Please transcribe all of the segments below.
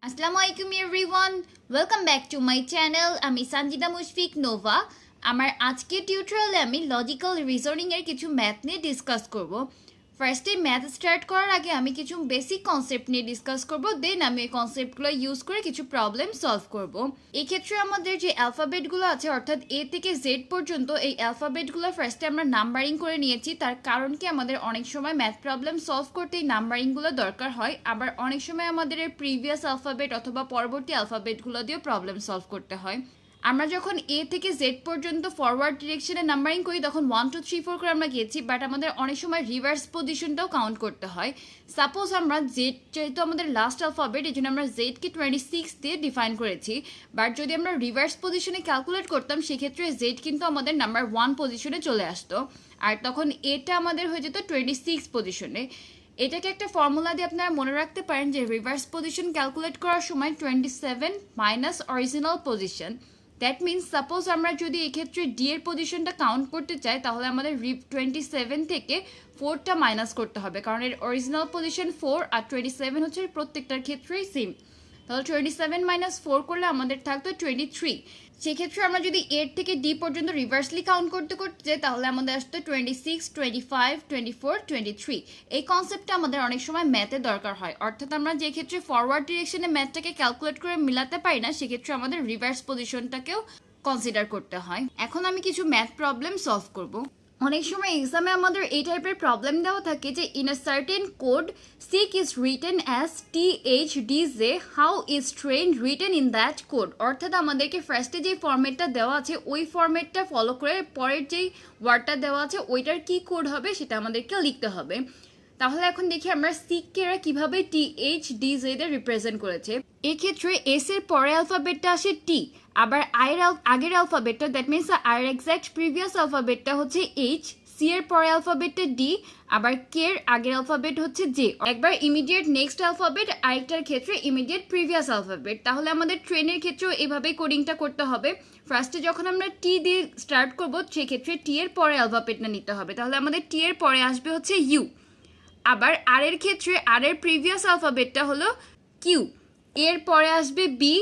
Assalamualaikum everyone, welcome back to my channel. আমি Sunjida Nova. আমার আজকের টিউটোরিয়ালে আমি লজিক্যাল রিজনিং এর কিছু ম্যাথ নিয়ে ডিসকাস করব। ফার্স্টে ম্যাথ স্টার্ট করার আগে আমি কিছু বেসিক কনসেপ্ট নিয়ে ডিসকাস করব, দেন আমি এই কনসেপ্টগুলো ইউজ করে কিছু প্রবলেম সলভ করব। এই ক্ষেত্রে আমাদের যে অ্যালফাবেটগুলো আছে অর্থাৎ এ থেকে জেড পর্যন্ত এই অ্যালফাবেটগুলো ফার্স্টে আমরা নাম্বারিং করে নিয়েছি। তার কারণ কি আমাদের অনেক সময় ম্যাথ প্রবলেম সলভ করতে এই নাম্বারিংগুলো দরকার হয়, আবার অনেক সময় আমাদের এর প্রিভিয়াস অ্যালফাবেট অথবা পরবর্তী অ্যালফাবেটগুলো দিয়েও প্রবলেম সলভ করতে হয়। আমরা যখন এ থেকে জেড পর্যন্ত ফরওয়ার্ড ডিরেকশনে নাম্বারিং করি তখন 1 2 3 4 করে আমরা গেছি, বাট আমাদের অনেক সময় রিভার্স পজিশনটাও কাউন্ট করতে হয়। সাপোজ আমরা জেড, যেহেতু আমাদের লাস্ট অ্যালফাবেট এই জন্য আমরা জেডকে 26 দিয়ে ডিফাইন করেছি, বাট যদি আমরা রিভার্স পজিশনে ক্যালকুলেট করতাম সেক্ষেত্রে জেড কিন্তু আমাদের নাম্বার 1 পজিশনে চলে আসতো, আর তখন এটা আমাদের হয়ে যেত 26 পজিশনে। এটাকে একটা ফর্মুলা দিয়ে আপনারা মনে রাখতে পারেন যে রিভার্স পজিশন ক্যালকুলেট করার সময় 27 minus original position. That means suppose আমরা যদি এক্ষেত্রে ডি এর পজিশনটা কাউন্ট করতে চাই তাহলে আমাদের 27 থেকে 4টা মাইনাস করতে হবে, কারণ এর অরিজিনাল পজিশন 4 আর 27 হচ্ছে প্রত্যেকটার ক্ষেত্রেই সেম। তাহলে 27 মাইনাস 4 করলে আমাদের থাকতো 23। সেক্ষেত্রে আমরা যদি এর থেকে ডি পর্যন্ত রিভার্সলি কাউন্ট করতে করতে যাই তাহলে আমাদের আসতো 26, 25, 24, 23। এই কনসেপ্টটা আমাদের অনেক সময় ম্যাথে দরকার হয়, অর্থাৎ আমরা যে ক্ষেত্রে ফরওয়ার্ড ডিরেকশনে ম্যাথটাকে ক্যালকুলেট করে মিলাতে পারি না সেক্ষেত্রে আমাদের রিভার্স পজিশনটাকেও কনসিডার করতে হয়। এখন আমি কিছু ম্যাথ প্রবলেম সলভ করব। অনেক সময় এক্সামে আমাদের এই টাইপের প্রবলেম দেওয়া থাকে যে in a certain code sick is written as THDJ, how is train written in that code. অর্থাৎ আমাদেরকে ফার্স্টে যে ফরম্যাটটা দেওয়া আছে ওই ফরম্যাটটা ফলো করে পরের যেই ওয়ার্ডটা দেওয়া আছে ওইটার কি কোড হবে সেটা আমাদেরকে লিখতে হবে। তাহলে এখন দেখি আমরা সিককে এরা কিভাবে THDJ তে রিপ্রেজেন্ট করেছে। এক্ষেত্রে এস এর পরে অ্যালফাবেটটা আসে টি, আবার আগের অ্যালফাবেটটা দ্যাট মিনস আর এক্সাক্ট প্রিভিয়াস অ্যালফাবেটটা হচ্ছে এইচ, সি এর পরে অ্যালফাবেটটা ডি, আবার কে এর আগের অ্যালফাবেট হচ্ছে জে। একবার ইমিডিয়েট নেক্সট অ্যালফাবেট, আরেকটার ক্ষেত্রে ইমিডিয়েট প্রিভিয়াস অ্যালফাবেট। তাহলে আমাদের ট্রেনের ক্ষেত্রেও এভাবেই কোডিংটা করতে হবে। ফার্স্টে যখন আমরা টি দিয়ে স্টার্ট করবো সেক্ষেত্রে টি এর পরে অ্যালফাবেটটা নিতে হবে, তাহলে আমাদের টি এর পরে আসবে হচ্ছে ইউ। আবার আর এর ক্ষেত্রে আর এর প্রিভিয়াস অ্যালফাবেটটা হলো কিউ, এর পরে আসবে বি,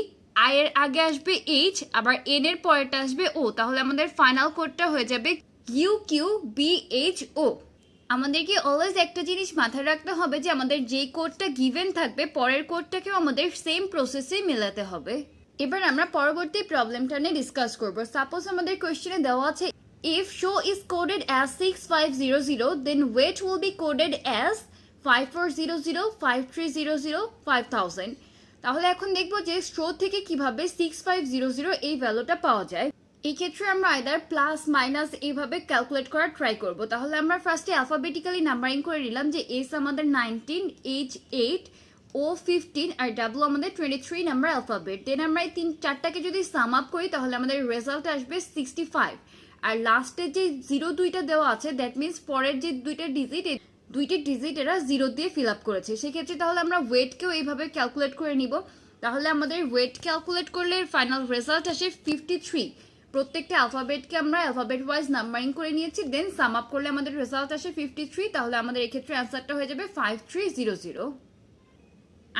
আই এর আগে আসবে এইচ, আবার এন এর পরেটা আসবে ও। তাহলে আমাদের ফাইনাল কোডটা হয়ে যাবে QQBHO। আমাদেরকে অলওয়েজ একটা জিনিস মাথায় রাখতে হবে যে আমাদের যেই কোডটা গিভেন থাকবে পরের কোডটাকেও আমাদের সেম প্রসেসে মেলাতে হবে। এবার আমরা পরবর্তী প্রবলেমটা নিয়ে ডিসকাস করব। সাপোজ আমাদের কোয়েশ্চেনে দেওয়া আছে if show is coded as 6500 then weight will be coded as 5400, 5300, 5000। তাহলে এখন দেখবো যে শো থেকে কিভাবে 6500 এই ভ্যালুটা পাওয়া যায়। এই ক্ষেত্রে আমরা আইদার প্লাস মাইনাস এইভাবে ক্যালকুলেট করার ট্রাই করব। তাহলে আমরা ফার্স্টে অ্যালফাবেটিক্যালি নাম্বারিং করে নিলাম যে এস আমাদের 19, এইচ 8, ও 15 আর ডাব্লু আমাদের 23 নাম্বার অ্যালফাবেট। দেন আমরা এই 4টাকে যদি সাম আপ করি তাহলে আমাদের রেজাল্ট আসবে 65। আর লাস্টে যে 0 2টা দেওয়া আছে দ্যাট মিনস পরের যে দুইটা ডিজিট এরা 0 দিয়ে ফিল আপ করেছে। সেক্ষেত্রে তাহলে আমরা ওয়েটকেও এইভাবে ক্যালকুলেট করে নিব। তাহলে আমাদের ওয়েট ক্যালকুলেট করলে ফাইনাল রেজাল্ট আসে 53। প্রত্যেকটা অ্যালফাবেটকে আমরা অ্যালফাবেট ওয়াইজ নাম্বারিং করে নিয়েছি, দেন সাম আপ করলে আমাদের রেজাল্ট আসে 53। তাহলে আমাদের এক্ষেত্রে অ্যান্সারটা হয়ে যাবে 5300।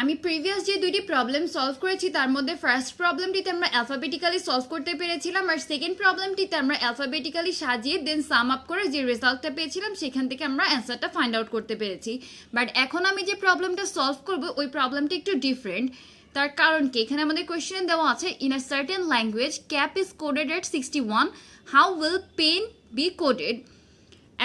আমি প্রিভিয়াস যে দুইটি প্রবলেম সলভ করেছি তার মধ্যে ফার্স্ট প্রবলেমটিতে আমরা অ্যালফাবেটিক্যালি সলভ করতে পেরেছিলাম, আর সেকেন্ড প্রবলেমটিতে আমরা অ্যালফাবেটিক্যালি সাজিয়ে দেন সাম আপ করে যে রেজাল্টটা পেয়েছিলাম সেখান থেকে আমরা অ্যান্সারটা ফাইন্ড আউট করতে পেরেছি। বাট এখন আমি যে প্রবলেমটা সলভ করব ওই প্রবলেমটা একটু ডিফারেন্ট। তার কারণ কি, এখানে আমাদের কোয়েশ্চেনে দেওয়া আছে in a certain language cap is coded at 61, how will pen be coded.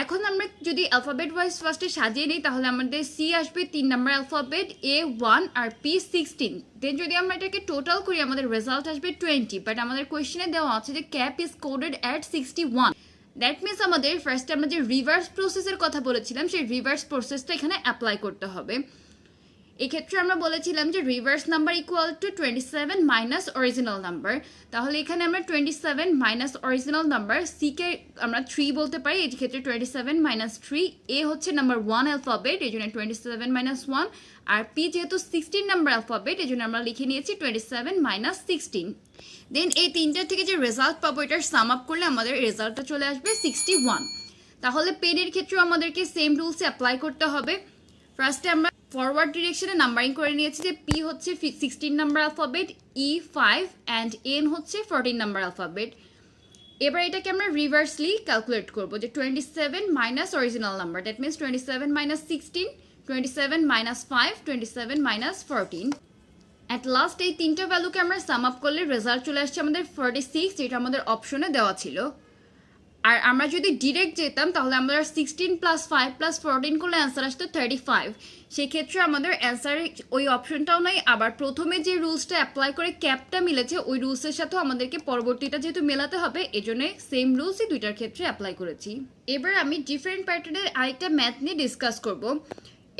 এখন আমরা যদি অ্যালফাবেট ওয়াইজ ফার্স্টে সাজিয়ে নিই তাহলে আমাদের সি আসবে 3 নাম্বার অ্যালফাবেট, এ 1 আর পি 16। দেন যদি আমরা এটাকে টোটাল করি আমাদের রেজাল্ট আসবে 20। বাট আমাদের কোয়েশ্চেনে দেওয়া আছে যে cap is coded at 61। That means আমাদের ফার্স্টে আমরা যে রিভার্স প্রসেসের কথা বলেছিলাম সেই রিভার্স প্রসেসটা এখানে অ্যাপ্লাই করতে হবে। এক্ষেত্রে আমরা বলেছিলাম যে reverse number equal to 27 minus original number. তাহলে এখানে আমরা 27 মাইনাস অরিজিনাল নাম্বার, সি কে আমরা 3 বলতে পারি, এই ক্ষেত্রে 27 মাইনাস 3, এ হচ্ছে নাম্বার 1 অ্যালফাবেট এই জন্য 27 মাইনাস 1, আর পি যেহেতু 16 নাম্বার অ্যালফাবেট এই জন্য আমরা লিখে নিয়েছি 27 মাইনাস 16। দেন এই তিনটা থেকে যে রেজাল্ট পাবো এটার সাম আপ করলে আমাদের রেজাল্টটা চলে আসবে 61। তাহলে পেনের ক্ষেত্রেও আমাদেরকে সেম রুলস অ্যাপ্লাই করতে হবে। ফার্স্টে আমরা ফরওয়ার্ড ডিরেকশনে নাম্বারিং করে নিয়েছি যে পি হচ্ছে 16 number alphabet, E 5 and N হচ্ছে 14 নাম্বার অ্যালফাবেট। এবার এটাকে আমরা রিভার্সলি ক্যালকুলেট করবো যে 27 minus original number, that means 27 minus 16, 27 minus 5, 27 minus 14। At last এই তিনটা ভ্যালুকে আমরা সাম আপ করলে রেজাল্ট চলে আসছে আমাদের 46, যেটা আমাদের অপশনে দেওয়া ছিল। আর আমরা যদি ডিরেক্ট যেতাম তাহলে আমরা 16 প্লাস 5 প্লাস 14 করলে অ্যান্সার আসতো 35। সেক্ষেত্রে আমাদের অ্যান্সারে ওই অপশনটাও নাই, আবার প্রথমে যে রুলসটা অ্যাপ্লাই করে ক্যাপটা মিলেছে ওই রুলসের সাথেও আমাদেরকে পরবর্তীটা যেহেতু মেলাতে হবে, এজন্য সেম রুলসই দুইটার ক্ষেত্রে অ্যাপ্লাই করেছি। এবার আমি ডিফারেন্ট প্যাটার্নের আরেকটা ম্যাথ নিয়ে ডিসকাস করব।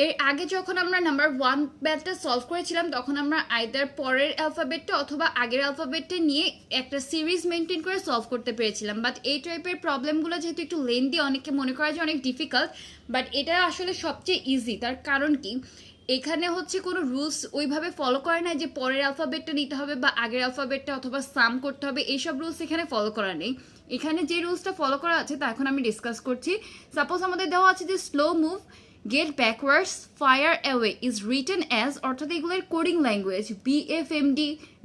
এর আগে যখন আমরা নাম্বার 1 ম্যাথটা সলভ করেছিলাম তখন আমরা আইদার পরের অ্যালফাবেটটা অথবা আগের অ্যালফাবেটটা নিয়ে একটা সিরিজ মেনটেন করে সলভ করতে পেরেছিলাম, বাট এই টাইপের প্রবলেমগুলো যেহেতু একটু লেন্দি, অনেকে মনে করে যে অনেক ডিফিকাল্ট, বাট এটা আসলে সবচেয়ে ইজি। তার কারণ কি, এখানে হচ্ছে কোনো রুলস ওইভাবে ফলো করে না যে পরের অ্যালফাবেটটা নিতে হবে বা আগের অ্যালফাবেটটা অথবা সাম করতে হবে, এইসব রুলস এখানে ফলো করা নেই। এখানে যে রুলসটা ফলো করা আছে তা এখন আমি ডিসকাস করছি। সাপোজ আমাদের দেওয়া আছে যে slow move, get backwards, fire away is written as, অর্থাৎ এগুলোর কোডিং ল্যাঙ্গুয়েজ BFMD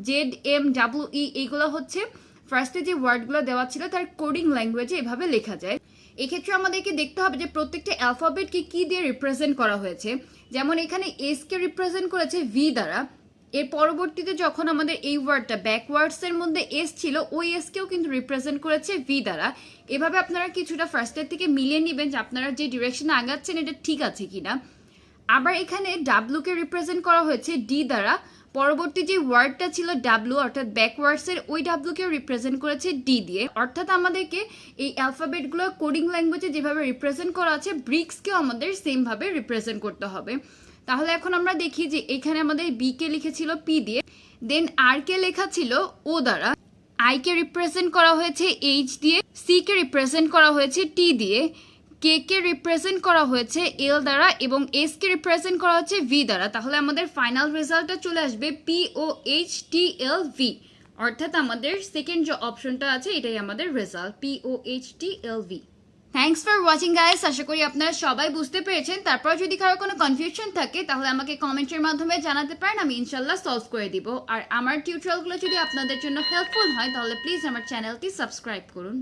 ZMWE, এইগুলো হচ্ছে ফার্স্টে যে ওয়ার্ডগুলো দেওয়া ছিল তার কোডিং ল্যাঙ্গুয়েজে এভাবে লেখা যায়। এক্ষেত্রে আমাদেরকে দেখতে হবে যে প্রত্যেকটা অ্যালফাবেটকে কী দিয়ে রিপ্রেজেন্ট করা হয়েছে। যেমন এখানে এসকে রিপ্রেজেন্ট করেছে ভি দ্বারা, এর পরবর্তীতে যখন আমাদের এই ওয়ার্ডটা ব্যাকওয়ার্ডসের মধ্যে এস ছিল ওই এসকেও কিন্তু রিপ্রেজেন্ট করেছে ভি দ্বারা। এভাবে আপনারা কিছুটা ফার্স্টের থেকে মিলিয়ে নেবেন যে আপনারা যে ডিরেকশনে আগাচ্ছেন এটা ঠিক আছে কিনা। আবার এখানে ডাব্লুকে রিপ্রেজেন্ট করা হয়েছে ডি দ্বারা, পরবর্তী যে ওয়ার্ডটা ছিল ডাব্লু অর্থাৎ ব্যাকওয়ার্ডসের ওই ডাব্লুকে রিপ্রেজেন্ট করেছে ডি দিয়ে। অর্থাৎ আমাদেরকে এই অ্যালফাবেটগুলো কোডিং ল্যাঙ্গুয়েজে যেভাবে রিপ্রেজেন্ট করা আছে ব্রিক্সকেও আমাদের সেমভাবে রিপ্রেজেন্ট করতে হবে। তাহলে এখন আমরা দেখি যে এখানে আমাদের বি কে লিখেছিল পি দিয়ে, দেন আর কে লেখা ছিল ও দ্বারা, আই কে রিপ্রেজেন্ট করা হয়েছে এইচ দিয়ে, সি কে রিপ্রেজেন্ট করা হয়েছে টি দিয়ে, কে কে রিপ্রেজেন্ট করা হয়েছে এল দ্বারা এবং এস কে রিপ্রেজেন্ট করা হচ্ছে ভি দ্বারা। তাহলে আমাদের ফাইনাল রেজাল্টটা চলে আসবে POHTLV, অর্থাৎ আমাদের সেকেন্ড যে অপশনটা আছে এটাই আমাদের result POHTLV। Thanks for watching guys, আশা করি আপনারা সবাই বুঝতে পেরেছেন। তারপর যদি কারো কোনো কনফিউশন থাকে তাহলে আমাকে কমেন্টের মাধ্যমে জানাতে পারেন, আমি ইনশাল্লাহ সলভ করে দিব। আর আমার টিউটোরিয়ালগুলো যদি আপনাদের জন্য হেল্পফুল হয় তাহলে প্লিজ আমার চ্যানেলটি সাবস্ক্রাইব করুন।